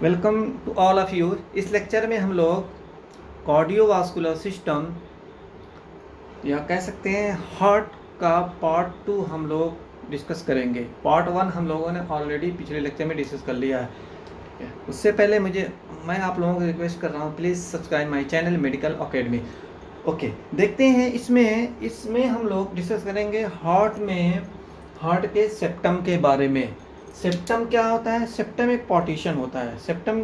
Welcome to all of you. इस lecture में हम लोग कार्डियोवास्कुलर सिस्टम या कह सकते हैं हार्ट का पार्ट 2 हम लोग डिस्कस करेंगे। पार्ट 1 हम लोगों ने ऑलरेडी पिछले लेक्चर में डिस्कस कर लिया है। उससे पहले मैं आप लोगों को रिक्वेस्ट कर रहा हूँ, please subscribe my channel medical academy. Okay, देखते हैं इसमें हम लोग डिस्कस करेंगे हार्ट के सेप्टम के बारे में। सेप्टम क्या होता है? सेप्टम एक पार्टीशन होता है। सेप्टम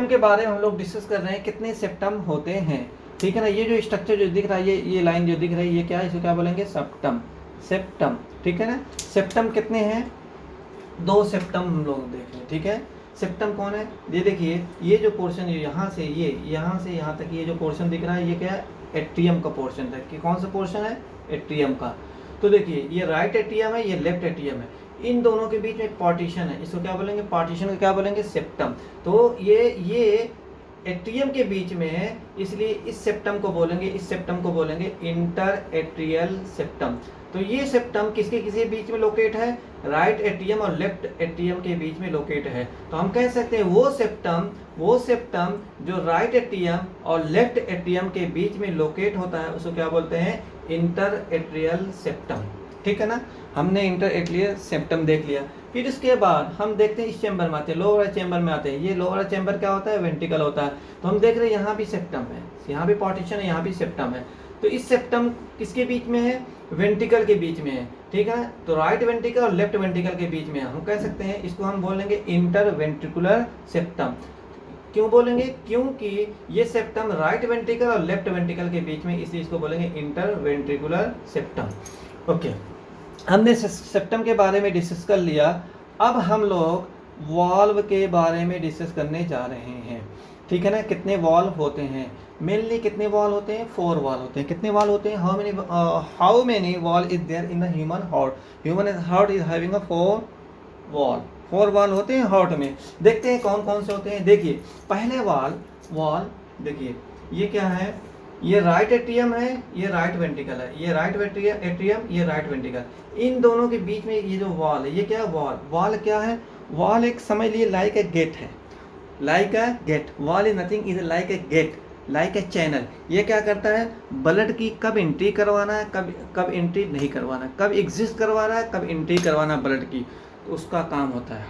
के बारे में हम लोग डिस्कस कर रहे हैं, कितने सेप्टम होते हैं। ठीक है ना। ये जो स्ट्रक्चर जो दिख रहा है, ये लाइन जो दिख रही है, ये क्या है? इसको क्या बोलेंगे? सेप्टम। ठीक है ना। सेप्टम कितने हैं? 2 सेप्टम हम लोग देख रहे हैं। ठीक है। सेप्टम कौन है? ये देखिए, ये जो पोर्शन यहाँ से यहाँ तक ये जो पोर्शन दिख रहा है, ये क्या है? एट्रियम का पोर्शन है। कि कौन सा पोर्शन है? एट्रियम का। तो देखिए, ये राइट एट्रियम है, ये लेफ्ट एट्रियम है। इन दोनों के बीच में एक पार्टीशन है, इसको क्या बोलेंगे? पार्टीशन को क्या बोलेंगे? सेप्टम। तो ये एट्रियम के बीच में है, इसलिए इस सेप्टम को बोलेंगे इंटर एट्रियल सेप्टम। तो ये सेप्टम किसके बीच में लोकेट है? राइट एट्रियम और लेफ्ट एट्रियम के बीच में लोकेट है। तो हम कह सकते हैं वो सेप्टम जो राइट एट्रियम और लेफ्ट एट्रियम के बीच में लोकेट होता है, उसको क्या बोलते हैं? Inter atrial septum. ठीक है ना। हमने इंटर एट्रियल सेप्टम देख लिया। फिर इसके बाद हम देखते हैं, इस चैम्बर में आते हैं, लोअर चैम्बर में आते हैं। ये लोअर चैम्बर क्या होता है? वेंट्रिकल होता है। तो हम देख रहे हैं यहाँ भी सेप्टम है, यहाँ भी पार्टीशन है, यहाँ भी सेप्टम है। तो इस सेप्टम किसके बीच में है? वेंट्रिकल के बीच में है। ठीक है। तो राइट वेंट्रिकल और लेफ्ट वेंट्रिकल के बीच में है। हम कह सकते हैं इसको हम बोलेंगे इंटर वेंट्रिकुलर सेप्टम। क्यों बोलेंगे? क्योंकि ये सेप्टम राइट वेंट्रिकल और लेफ्ट वेंट्रिकल के बीच में, इसलिए इसको बोलेंगे इंटर वेंट्रिकुलर सेप्टम। ओके, हमने सेप्टम के बारे में डिस्कस कर लिया। अब हम लोग वॉल्व के बारे में डिस्कस करने जा रहे हैं। ठीक है ना। कितने वॉल्व होते हैं? मेनली कितने वॉल्व होते हैं? 4 वॉल्व होते हैं। कितने वॉल्व होते हैं? How many valve is there in the human heart? Human heart is having a 4 valve होते हैं हार्ट में। देखते हैं कौन कौन से होते हैं। देखिए, पहले वॉल देखिए, ये क्या है? ये राइट एट्रियम है, ये राइट वेंट्रिकल है। ये राइट एट्रियम, ये राइट वेंट्रिकल। इन दोनों के बीच में ये जो वॉल है, ये क्या है? वॉल क्या है? वॉल एक समझ लिए लाइक ए गेट है। Like a gate, valve is nothing is like a gate, like a channel. ये क्या करता है? ब्लड की कब एंट्री करवाना है, कब एंट्री नहीं करवाना, कब एग्जिस्ट करवाना है, कब एंट्री करवाना ब्लड की, तो उसका काम होता है।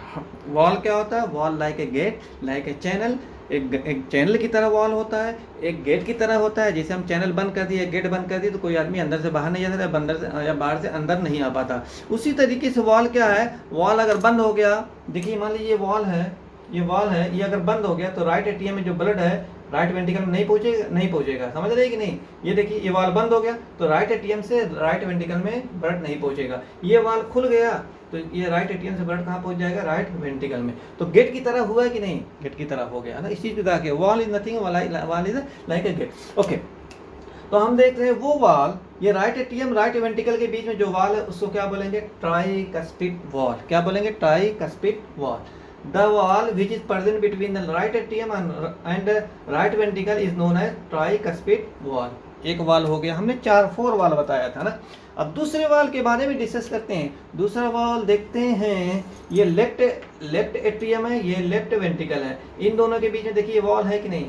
वॉल क्या होता है? Valve like a gate, like a channel. एक चैनल की तरह वॉल होता है, एक गेट की तरह होता है। जैसे हम चैनल बंद कर दिए, गेट बंद कर दिए, तो कोई आदमी अंदर से बाहर नहीं जा सकता, अंदर से या बाहर से अंदर नहीं आ पाता। उसी तरीके से वॉल क्या है? वॉल अगर बंद हो गया, देखिए मान लीजिए ये वॉल है, ये अगर बंद हो गया, तो राइट एट्रियम में जो ब्लड है राइट वेंट्रिकल में नहीं पहुंचेगा। समझ रहे हैं कि नहीं? ये देखिए, ये वाल बंद हो गया, तो राइट एट्रियम से राइट वेंट्रिकल में ब्लड नहीं पहुंचेगा। ये वाल खुल गया, तो ये राइट एट्रियम से ब्लड कहाँ पहुंच जाएगा? राइट वेंट्रिकल में। तो गेट की तरह हुआ कि नहीं? गेट की तरह हो गया ना। इस चीज पे valve is nothing, valve is like a gate. Okay, तो हम देख रहे हैं वो वाल, ये राइट एट्रियम राइट वेंट्रिकल के बीच में जो वाल है, उसको क्या बोलेंगे? Tricuspid wall. क्या बोलेंगे? Tricuspid wall. The wall which is present between the right atrium and right ventricle is known as tricuspid wall। एक वाल हो गया। हमने 4 वाल बताया था ना। अब दूसरे वाल के बारे में डिस्कस करते हैं। दूसरा वाल देखते हैं, ये लेफ्ट एट्रियम है, ये लेफ्ट वेंट्रिकल है। इन दोनों के बीच में देखिए वॉल है कि नहीं?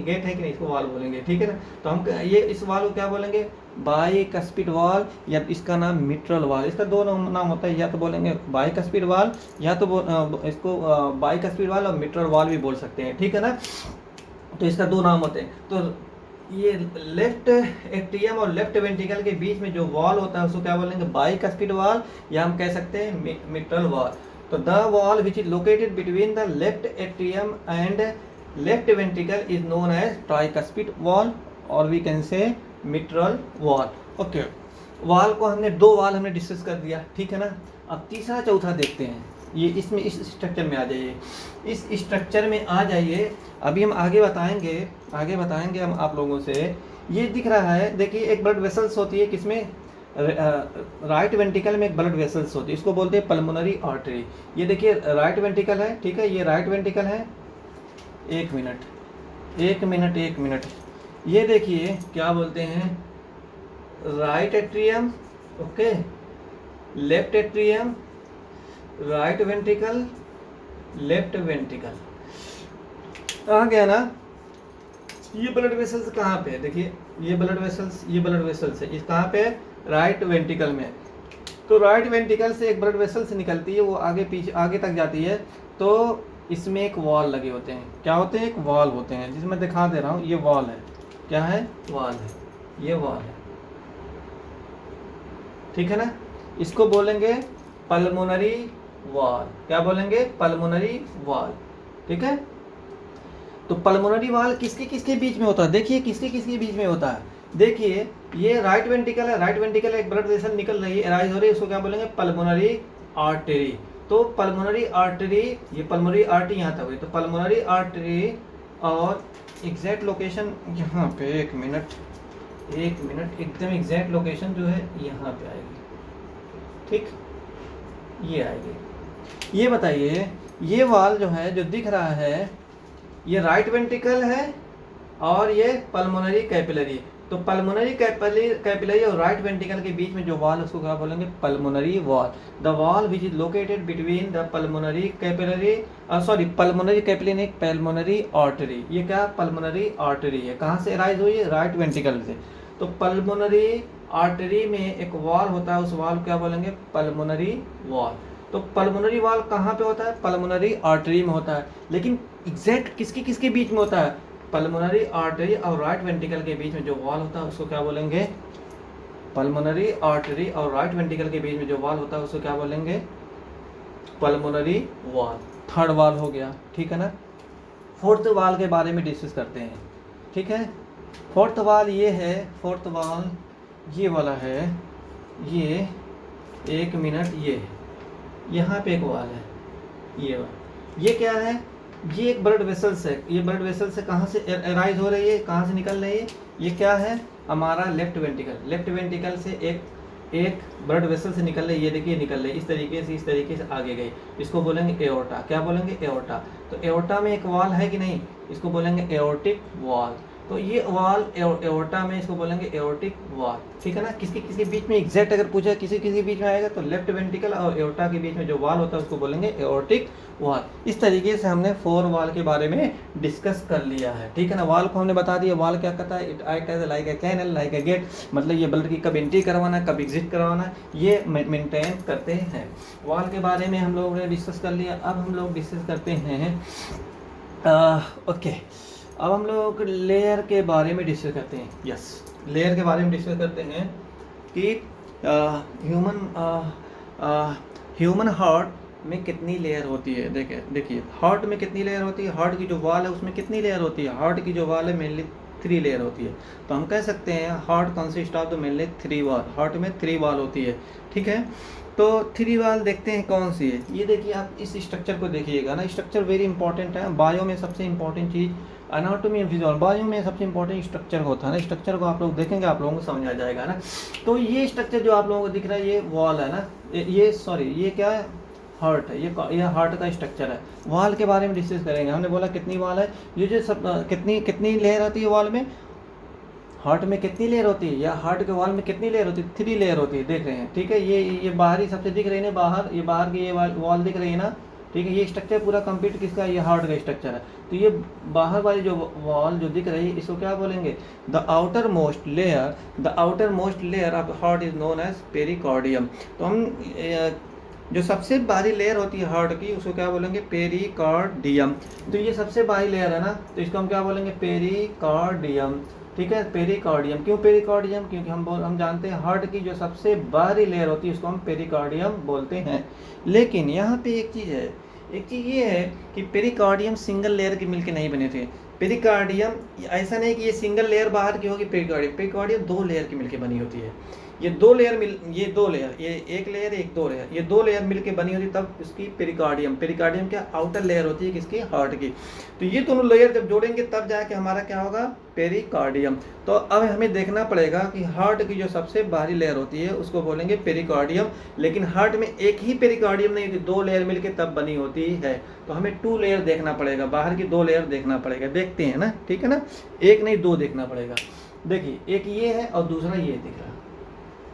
गेट है कि नहीं? इसको वॉल बोलेंगे। ठीक है ना। तो हम ये इस वाल को क्या बोलेंगे? बाइकस्पिड वॉल, या इसका नाम मिट्रल वॉल। इसका दो नाम होता है, या तो बोलेंगे बाइकस्पिड वॉल, या तो इसको बाइकस्पिड वॉल और मिट्रल वॉल भी बोल सकते हैं। ठीक है ना। तो इसका 2 नाम होते हैं। तो ये लेफ्ट एट्रियम और लेफ्ट वेंट्रिकल के बीच में जो वॉल होता है, उसको क्या बोलेंगे? बाइकस्पिड वॉल, या हम कह सकते हैं मिट्रल वॉल। तो the valve which is located between the left atrium and left ventricle is known as tricuspid valve, और we can say mitral valve. Okay, valve को हमने 2 वॉल हमने डिस्कस कर दिया। ठीक है ना। अब तीसरा चौथा देखते हैं। ये इसमें इस स्ट्रक्चर में आ जाइए, इस स्ट्रक्चर में आ जाइए। अभी हम आगे बताएंगे हम आप लोगों से। ये दिख रहा है, देखिए एक ब्लड वेसल्स होती है, किसमें? राइट वेंट्रिकल में एक ब्लड वेसल्स होती है, इसको बोलते हैं पल्मोनरी आर्टरी। ये देखिए राइट वेंट्रिकल है। ठीक है, ये राइट वेंट्रिकल है। एक मिनट, ये देखिए क्या बोलते हैं? Right atrium, okay, left atrium, right ventricle, left ventricle आ गया ना। ये ब्लड वेसल्स कहाँ पे है, देखिए ये ब्लड वेसल्स है, इस कहाँ पे है, राइट वेंट्रिकल में। तो राइट वेंट्रिकल से एक ब्लड वेसल्स निकलती है, वो आगे पीछे आगे तक जाती है। तो इसमें एक वॉल लगे होते हैं, क्या होते हैं, एक वॉल होते हैं, जिसमें दिखा दे रहा हूँ, ये वॉल है, क्या है, वॉल है, ये वॉल है, ठीक है ना। इसको बोलेंगे पल्मोनरी वॉल, क्या बोलेंगे, पल्मोनरी वॉल, ठीक है। तो पल्मोनरी वॉल किसके किसके बीच में होता है, देखिए किसके किसके बीच में होता है। देखिए ये राइट वेंट्रिकल है, राइट वेंट्रिकल एक ब्लड वेसल निकल रही है, एराइज हो रही है, उसको क्या बोलेंगे, पल्मोनरी आर्टरी। तो पल्मोनरी आर्टरी, ये पल्मोनरी आर्टरी यहाँ तक हुई, तो पल्मोनरी आर्टरी और एग्जैक्ट लोकेशन यहाँ पे, एक मिनट एकदम एग्जैक्ट लोकेशन जो है यहाँ पे आएगी, ठीक, ये आएगी। ये बताइए ये वाल जो है जो दिख रहा है, ये राइट वेंट्रिकल है और ये पल्मोनरी कैपिलरी। तो पल्मोनरी कैपिलरी और राइट वेंट्रिकल के बीच में जो वॉल, उसको क्या बोलेंगे, pulmonary wall. The valve which is located between the pulmonary capillary, pulmonary capillary, pulmonary artery. ये क्या, पल्मोनरी आर्टरी है, कहाँ से राइज हुई है, राइट वेंट्रिकल से। तो पल्मोनरी आर्टरी में एक वॉल होता है, उस वॉल क्या बोलेंगे, पल्मोनरी वॉल। तो पल्मोनरी वॉल कहाँ पे होता है, पल्मोनरी आर्टरी में होता है। लेकिन एग्जैक्ट किसके किसके बीच में होता है, पल्मोनरी आर्टरी और राइट वेंट्रिकल के बीच में जो वॉल होता है उसको क्या बोलेंगे, पल्मोनरी आर्टरी और राइट वेंट्रिकल के बीच में जो वॉल होता है उसको क्या बोलेंगे, पल्मोनरी वॉल। थर्ड वॉल हो गया, ठीक है ना। फोर्थ वॉल के बारे में डिस्कस करते हैं, ठीक है। फोर्थ वॉल ये है, फोर्थ वॉल ये वाला है, ये एक मिनट, ये यहाँ पे एक वॉल है, ये क्या है, ये एक ब्लड वेसल्स है। ये ब्लड वेसल्स से कहाँ से अराइज हो रही है, कहाँ से निकल रही है, ये क्या है, हमारा लेफ्ट वेंट्रिकल। लेफ्ट वेंट्रिकल से एक ब्लड वेसल से निकल रही है, ये देखिए निकल रही है, इस तरीके से आगे गई, इसको बोलेंगे एओर्टा। क्या बोलेंगे, एओर्टा। तो एओर्टा में एक वॉल है कि नहीं, इसको बोलेंगे एओर्टिक वॉल। तो ये वॉल एओर्टा में, इसको बोलेंगे एओर्टिक वॉल, ठीक है ना। किसके किसके बीच में एग्जैक्ट अगर पूछा किसी किसी बीच में आएगा तो लेफ्ट वेंट्रिकल और एओर्टा के बीच में जो वॉल होता है उसको बोलेंगे एओर्टिक वॉल। इस तरीके से हमने 4 वॉल के बारे में डिस्कस कर लिया है, ठीक है ना। वॉल को हमने बता दिया, वॉल क्या करता है, it act as like a canal, like a gate, मतलब ये ब्लड की कब एंट्री करवाना है, कब एग्जिट करवाना है, ये मेंटेन करते हैं। वॉल के बारे में हम लोगों ने डिस्कस कर लिया। अब हम लोग डिस्कस करते हैं ओके, अब हम लोग लेयर के बारे में डिस्कस करते हैं। यस, लेयर के बारे में डिस्कस करते हैं कि ह्यूमन हार्ट में कितनी लेयर होती है। देखिए हार्ट में कितनी लेयर होती है, हार्ट की जो वॉल है उसमें कितनी लेयर होती है। हार्ट की जो वॉल है मेनली 3 लेयर होती है। तो हम कह सकते हैं heart consist of the mainly 3 wall, heart में 3 वॉल होती है, ठीक है। तो 3 वॉल देखते हैं कौन सी है। ये देखिए आप इस स्ट्रक्चर को देखिएगा ना, स्ट्रक्चर वेरी इंपॉर्टेंट है। बायो में सबसे important cheese anatomy and physiology, bio में सबसे इंपॉर्टेंट स्ट्रक्चर होता है ना। स्ट्रक्चर को आप लोग देखेंगे आप लोगों को समझ आ जाएगा ना। तो ये स्ट्रक्चर जो आप लोगों को दिख रहा है ये वॉल है ना, ये क्या है, हार्ट है। ये हार्ट का स्ट्रक्चर है। वॉल के बारे में डिस्कस करेंगे। हमने बोला कितनी वॉल है, ये जो सब कितनी लेयर आती है वॉल में, हार्ट में कितनी लेयर होती है, या हार्ट के वॉल में कितनी लेयर होती है, 3 लेयर होती है, देख रहे हैं, ठीक है। ये बाहरी सबसे दिख रही है ना, बाहर की ये वॉल दिख रही है ना, ठीक है। ये स्ट्रक्चर पूरा कंप्लीट किसका, ये हार्ट का स्ट्रक्चर है। तो ये बाहर वाली जो वॉल जो दिख रही है इसको क्या बोलेंगे, the outermost layer of heart is known as pericardium. तो हम जो सबसे बाहरी लेयर होती है हार्ट की उसको क्या बोलेंगे, पेरिकार्डियम। तो ये सबसे बाहरी लेयर है ना, तो इसको हम क्या बोलेंगे, पेरिकार्डियम, ठीक है। पेरिकार्डियम, क्यों पेरिकार्डियम, क्योंकि हम जानते हैं हार्ट की जो सबसे बाहरी लेयर होती है उसको हम पेरिकार्डियम बोलते हैं। लेकिन यहाँ पे एक चीज़ ये है कि पेरिकार्डियम सिंगल लेयर के मिलके नहीं बने थे। पेरिकार्डियम ऐसा नहीं कि ये सिंगल लेयर बाहर की होगी, पेरिकार्डियम 2 लेयर की मिलके बनी होती है। ये 2 लेयर ये एक लेयर एक 2 लेयर, ये 2 लेयर मिलके बनी होती तब इसकी पेरिकार्डियम क्या आउटर लेयर होती है किसकी, हार्ट की। तो ये दोनों लेयर जब जोड़ेंगे तब जाके हमारा क्या होगा, पेरिकार्डियम। तो अब हमें देखना पड़ेगा कि हार्ट की जो सबसे बाहरी लेयर होती है उसको बोलेंगे पेरिकार्डियम। लेकिन हार्ट में एक ही पेरिकार्डियम नहीं होती, 2 लेयर मिलके तब बनी होती है। तो हमें 2 लेयर देखना पड़ेगा, बाहर की 2 लेयर देखना पड़ेगा। देखते हैं ना, ठीक है ना, एक नहीं 2 देखना पड़ेगा। देखिए एक ये है और दूसरा ये दिख रहा है,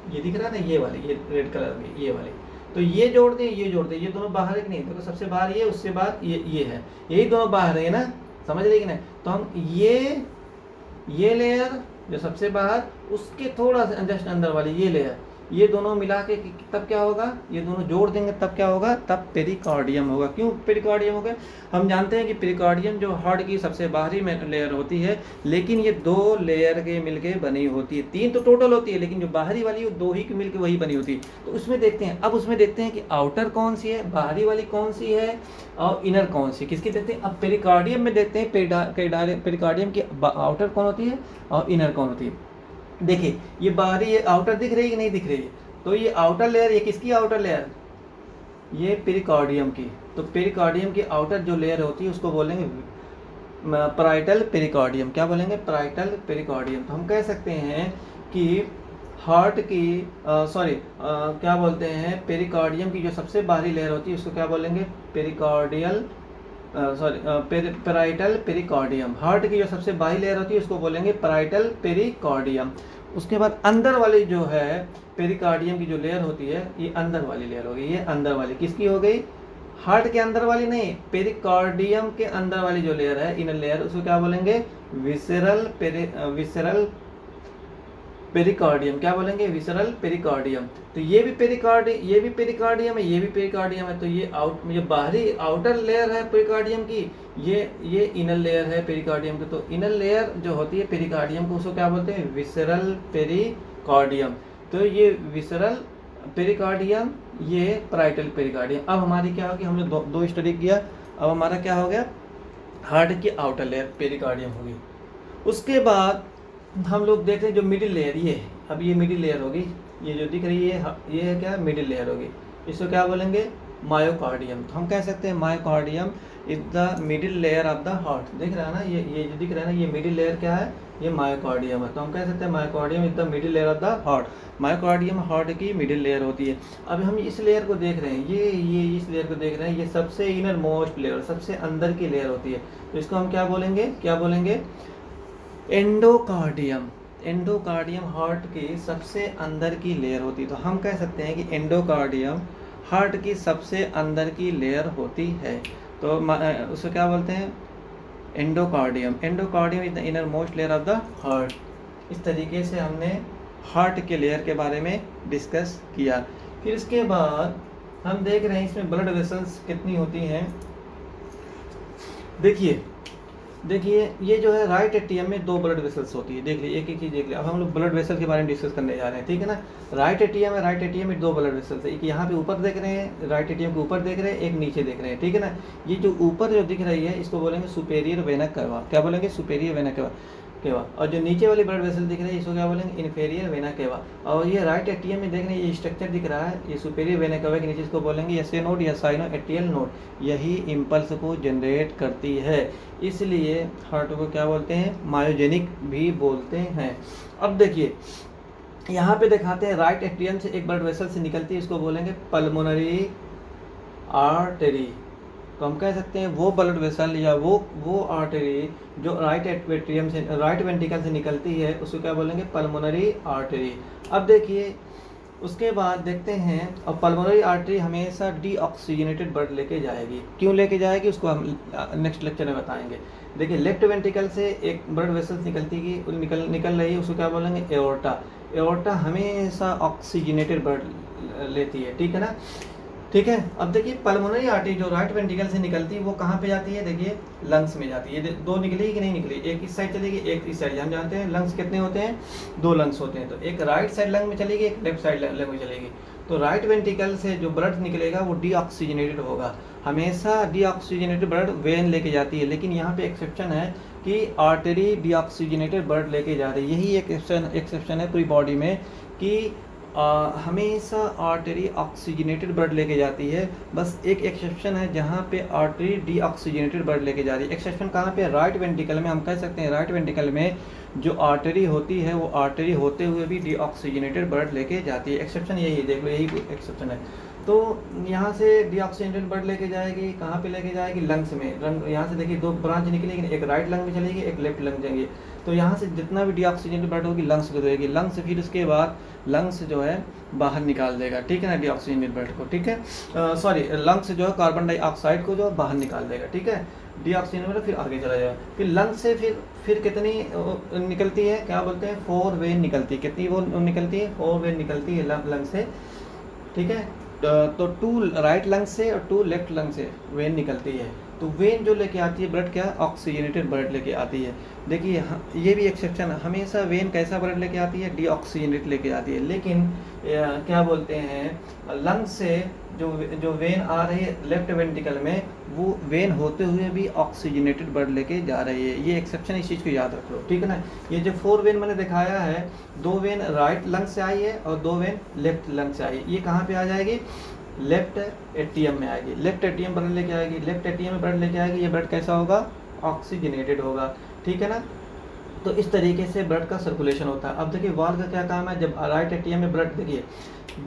ये दिख रहा है ना, ये वाली, ये रेड कलर में ये वाली। तो ये जोड़ दें, ये जोड़ दें, ये दोनों बाहर है कि नहीं, देखो सबसे बाहर ये, उससे बाहर ये है, यही दोनों बाहर है ना, समझ रहे कि नहीं। तो हम ये लेयर जो सबसे बाहर, उसके थोड़ा सा जस्ट अंदर वाली ये लेयर, ये दोनों मिला के तब क्या होगा, ये दोनों जोड़ देंगे तब क्या होगा, तब पेरिकार्डियम होगा। क्यों पेरिकार्डियम होगा, हम जानते हैं कि पेरिकार्डियम जो हार्ट की सबसे बाहरी लेयर होती है, लेकिन ये 2 लेयर के मिलके बनी होती है, 3 तो टोटल होती है, लेकिन जो बाहरी वाली वो 2 ही के मिलके वही बनी होती है। तो उसमें देखते हैं, अब उसमें देखते हैं कि आउटर कौन सी है, बाहरी वाली कौन सी है, और इनर कौन सी, किसकी देखते हैं। अब पेरिकार्डियम में देखते हैं, पेरिकार्डियम की आउटर कौन होती है और इनर कौन होती है। देखिए ये बाहरी, ये आउटर दिख रही है कि नहीं दिख रही है, तो ये आउटर लेयर, ये किसकी आउटर लेयर, ये पेरिकार्डियम की। तो पेरिकार्डियम की आउटर जो लेयर होती है उसको बोलेंगे पैराइटल पेरिकार्डियम। क्या बोलेंगे, पैराइटल पेरिकार्डियम। तो हम कह सकते हैं कि हार्ट की क्या बोलते हैं, पेरिकार्डियम की जो सबसे बाहरी लेयर होती है उसको क्या बोलेंगे, पेरिकार्डियल पैराइटल पेरिकार्डियम। हार्ट की जो सबसे बाहरी लेयर होती है उसको बोलेंगे पैराइटल पेरिकार्डियम। उसके बाद अंदर वाली जो है पेरिकार्डियम की जो लेयर होती है, ये अंदर वाली लेयर हो गई, ये अंदर वाली किसकी हो गई, हार्ट के अंदर वाली नहीं, पेरिकार्डियम के अंदर वाली जो लेयर है, इनर लेयर, उसको क्या बोलेंगे, विसरल पेरिकार्डियम। क्या बोलेंगे, विसरल पेरिकार्डियम। तो ये भी पेरिकार्डियम है, ये भी पेरिकार्डियम है। तो ये बाहरी आउटर लेयर है पेरिकार्डियम की, ये इनर लेयर है पेरिकार्डियम की। तो इनर लेयर जो होती है पेरिकार्डियम को, उसको क्या बोलते हैं, विसरल पेरिकार्डियम। तो ये विसरल पेरिकार्डियम, ये पैराइटल पेरिकार्डियम। अब हमारी क्या होगी, हमने दो स्टडी किया, अब हमारा क्या हो गया, हार्ट की आउटर लेयर पेरिकार्डियम होगी। उसके बाद हम लोग देख रहे हैं जो मिडिल लेयर, ये अब ये मिडिल लेयर होगी, ये जो दिख रही है ये है क्या, मिडिल लेयर होगी, इसको क्या बोलेंगे, मायोकार्डियम। तो हम कह सकते हैं myocardium is the middle layer of the heart. दिख रहा है ना, ये जो दिख रहा है ना, ये मिडिल लेयर क्या है, ये मायोकार्डियम है। तो हम कह सकते हैं myocardium is the middle layer of the heart. Myocardium heart की मिडिल लेयर होती है। अब हम इस लेयर को देख रहे हैं, ये इस लेयर को देख रहे हैं, ये सबसे इनर मोस्ट लेयर, सबसे अंदर की लेयर होती है। तो इसको हम क्या बोलेंगे, एंडोकार्डियम। एंडोकार्डियम हार्ट की सबसे अंदर की लेयर होती है। तो हम कह सकते हैं कि एंडोकार्डियम हार्ट की सबसे अंदर की लेयर होती है। तो उसको क्या बोलते हैं, endocardium. Endocardium is the inner most layer of the heart. इस तरीके से हमने हार्ट के लेयर के बारे में डिस्कस किया। फिर इसके बाद हम देख रहे हैं इसमें ब्लड वेसल्स कितनी होती हैं। देखिए ये जो है राइट एट्रियम में 2 ब्लड वेसल्स होती है। देख लीजिए, एक एक चीज देख लीजिए। अब हम लोग ब्लड वेसल के बारे में डिस्कस करने जा रहे हैं, ठीक है ना। राइट एट्रियम में 2 ब्लड वेसल्स है, एक यहाँ पे ऊपर देख रहे हैं, राइट एट्रियम के ऊपर देख रहे हैं, एक नीचे देख रहे हैं, ठीक है ना। ये जो ऊपर जो दिख रही है इसको बोलेंगे सुपेरियर वेना केवा। क्या बोलेंगे, सुपेरियर वेना केवा। और जो नीचे वाली ब्लड वेसल दिख रही है इसको क्या बोलेंगे, इन्फीरियर वेना केवा। और ये राइट एट्रियम में देख रहे हैं, ये स्ट्रक्चर दिख रहा है, ये सुपेरियर वेना केवा के नीचे इसको बोलेंगे एसए नोड या साइनो एट्रियल नोड। यही इम्पल्स को जनरेट करती है, इसलिए हार्ट को क्या बोलते हैं, मायोजेनिक भी बोलते हैं। अब देखिए यहाँ पे दिखाते हैं, राइट एट्रियम से एक ब्लड वेसल से निकलती है, इसको बोलेंगे पल्मोनरी आर्टरी। तो हम कह सकते हैं वो ब्लड वेसल या वो आर्टरी जो राइट एट्रियम से, राइट वेंट्रिकल से निकलती है, उसको क्या बोलेंगे, पल्मोनरी आर्टरी। अब देखिए उसके बाद देखते हैं, और पल्मोनरी आर्टरी हमेशा डीऑक्सीजनेटेड ब्लड लेके जाएगी। क्यों लेके जाएगी उसको हम नेक्स्ट लेक्चर में बताएंगे। देखिए लेफ्ट वेंट्रिकल से एक ब्लड वेसल निकल रही है, उसको क्या बोलेंगे, एओर्टा। एओर्टा हमेशा ऑक्सीजनेटेड ब्लड लेती है, ठीक है ना, ठीक है। अब देखिए पल्मोनरी आर्टरी जो राइट वेंट्रिकल से निकलती है वो कहाँ पे जाती है, देखिए लंग्स में जाती है। 2 निकली कि नहीं निकली, एक इस साइड चलेगी, एक इस साइड। हम जानते हैं लंग्स कितने होते हैं, 2 लंग्स होते हैं। तो एक राइट साइड लंग में चलेगी, एक लेफ्ट साइड लंग में चलेगी। तो राइट वेंट्रिकल से जो ब्लड निकलेगा वो डीऑक्सीजनेटेड होगा। हमेशा डीऑक्सीजनेटेड ब्लड वेन लेके जाती है, लेकिन यहाँ पे एक्सेप्शन है कि आर्टरी डीऑक्सीजनेटेड ब्लड लेके जा रही है। यही एक एक्सेप्शन है पूरी बॉडी में कि हमेशा आर्टरी ऑक्सीजनेटेड ब्लड लेके जाती है। बस एक एक्सेप्शन है जहाँ पे आर्टरी डीऑक्सीजनेटेड ब्लड लेके जा रही है। एक्सेप्शन कहाँ पे, राइट वेंट्रिकल में। हम कह सकते हैं राइट वेंट्रिकल में जो आर्टरी होती है वो आर्टरी होते हुए भी डीऑक्सीजनेटेड ब्लड लेके जाती है। एक्सेप्शन यही है, देख लो, यही एक्सेप्शन है। तो यहाँ से डीऑक्सीजनेटेड ब्लड लेके जाएगी, कहाँ पे लेके जाएगी, लंग्स में। लंग यहाँ से देखिए दो ब्रांच निकलेगी, एक राइट लंग में चलेगी, एक लेफ्ट लंग जाएंगे। तो यहाँ से जितना भी डीऑक्सीजनेटेड ब्लड होगी लंग्स को देगी, लंग्स फिर उसके बाद लंग्स जो है बाहर निकाल देगा, ठीक है ना, डीऑक्सीजनेटेड ब्लड को, ठीक है, सॉरी लंग्स जो है कार्बन डाइऑक्साइड को जो बाहर निकाल देगा, ठीक है, डीऑक्सीजनेटेड ब्लड फिर आगे चला जाएगा। फिर लंग्स से फिर कितनी निकलती है, क्या बोलते हैं, 4 वेन निकलती है। कितनी वो निकलती है, 4 वेन निकलती है लंग से, ठीक है। तो 2 राइट लंग से और 2 लेफ्ट लंग से वेन निकलती है। तो वेन जो लेके आती है ब्लड, क्या ऑक्सीजनेटेड ब्लड लेके आती है। देखिए ये भी एक्सेप्शन है, हमेशा वेन कैसा ब्लड लेके आती है, डीऑक्सीजनेटेड लेके आती है। लेकिन क्या बोलते हैं, लंग से जो वेन आ रही है लेफ्ट वेंट्रिकल में, वो वेन होते हुए भी ऑक्सीजनेटेड ब्लड लेके जा रही है। ये एक्सेप्शन, इस चीज़ को याद रख लो, ठीक है ना। ये जो 4 वेन मैंने दिखाया है, 2 वेन राइट लंग से आई है और 2 वेन लेफ्ट लंग से आई है। ये कहाँ पे आ जाएगी, लेफ्ट एट्रियम में आएगी, लेफ्ट एट्रियम ब्लड लेके आएगी, लेफ्ट एट्रियम में ब्लड लेके आएगी। ये ब्लड कैसा होगा, ऑक्सीजनेटेड होगा, ठीक है ना। तो इस तरीके से ब्लड का सर्कुलेशन होता है। अब देखिए वाल्व का क्या काम है, जब राइट एट्रियम में ब्लड, देखिए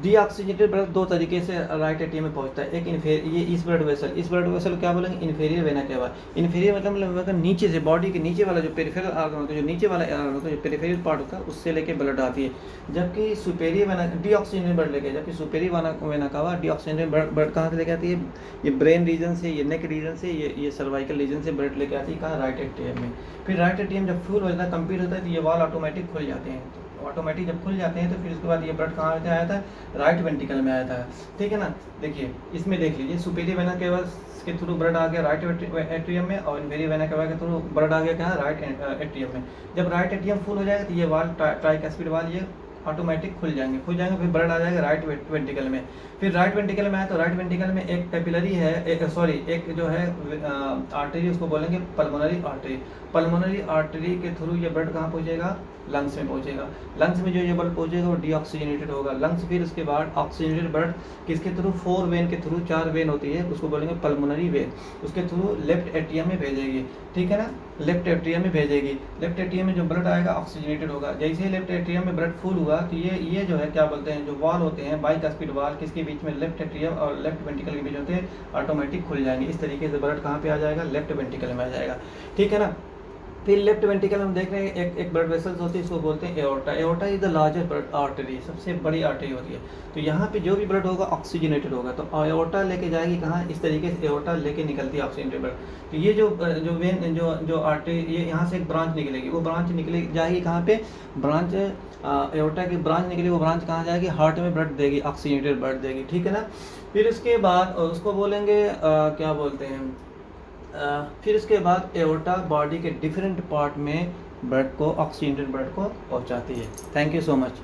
डीऑक्सीजनेटेड ब्लड 2 तरीके से राइट एट्रियम में पहुंचता है। एक ये इस ब्लड वेसल क्या बोलेंगे, इन्फीरियर वेना केवा। इन्फीरियर मतलब नीचे से, बॉडी के नीचे वाला जो पेरिफेरल ऑर्गन होता है, जो नीचे वाला ऑर्गन होता है, जो पेरिफेरल पार्ट होता है, उससे लेके ब्लड आती है। जबकि सुपेरियर वेना डीऑक्सीजनेटेड ब्लड लेके, जबकि superior vena cava deoxygenated blood कहाँ से लेके आती है, ये ब्रेन रीजन से, ये नेक रीजन से, ये सर्वाइकल रीजन से ब्लड लेके आती है, कहाँ, राइट एट्रियम में। फिर राइट एट्रियम जब फुल हो जाता है, कंप्लीट होता है, तो ये वाल ऑटोमेटिक खुल जाते हैं। ऑटोमेटिक जब खुल जाते हैं तो फिर उसके बाद ये ब्लड कहाँ आया था, राइट वेंट्रिकल में आया था, ठीक है ना। देखिए इसमें देख लीजिए, सुपेरियर वेना केवा के थ्रू ब्लड आ गया राइट एट्रियम में, और इन्फीरियर वेना केवा के थ्रू ब्लड आ गया क्या, राइट एट्रियम में। जब राइट एट्रियम फुल हो जाएगा तो ये वाल, ट्राइकैस्पिड वाल, ये ऑटोमेटिक खुल जाएंगे, फिर ब्लड आ जाएगा राइट वेंट्रिकल में। फिर राइट वेंट्रिकल में आया तो राइट वेंट्रिकल में एक कैपिलरी है, एक जो है आर्टरी, उसको बोलेंगे पल्मोनरी आर्टरी। पल्मोनरी आर्टरी के थ्रू ये ब्लड कहाँ पहुँचेगा, लंग्स में पहुँचेगा। लंग्स में जो ये ब्लड पहुँचेगा वो डीऑक्सीजनेटेड होगा। लंग्स फिर उसके बाद ऑक्सीजनेटेड ब्लड किसके थ्रू, 4 वेन के थ्रू, 4 वेन होती है, उसको बोलेंगे पल्मोनरी वेन, उसके थ्रू लेफ्ट एट्रियम में भेजेगी, ठीक है ना, लेफ्ट एट्रियम में भेजेगी। लेफ्ट एट्रियम में जो ब्लड आएगा ऑक्सीजनेटेड होगा। जैसे ही लेफ्ट एट्रियम में ब्लड फुल हुआ तो ये जो है क्या बोलते हैं, जो वाल होते हैं बाइकास्पिड वाल, किसके बीच में, लेफ्ट एट्रियम और लेफ्ट वेंट्रिकल के बीच होते हैं, ऑटोमेटिक खुल जाएंगे। इस तरीके से ब्लड कहाँ पे आ जाएगा, लेफ्ट वेंट्रिकल में आ जाएगा, ठीक है ना। फिर लेफ्ट वेंट्रिकल में हम देख रहे हैं एक ब्लड वेसल्स होती है, इसको बोलते हैं aorta. Aorta is the larger blood artery, सबसे बड़ी आर्टरी होती है। तो यहाँ पे जो भी ब्लड होगा ऑक्सीजनेटेड होगा, तो एओर्टा लेके जाएगी कहाँ, इस तरीके से एओर्टा लेके निकलती है ऑक्सीजनेटेड ब्लड। तो ये जो वेन जो आर्टरी, ये यहाँ से एक ब्रांच निकलेगी, वो ब्रांच निकले जाएगी कहाँ पे, ब्रांच एओर्टा की ब्रांच निकली, वो ब्रांच कहाँ जाएगी, हार्ट में ब्लड देगी, ऑक्सीजनेटेड ब्लड देगी, ठीक है ना। फिर उसके बाद उसको बोलेंगे क्या बोलते हैं, फिर इसके बाद एओर्टा बॉडी के डिफरेंट पार्ट में ब्लड को, ऑक्सीजनेटेड ब्लड को पहुंचाती है। Thank you so much.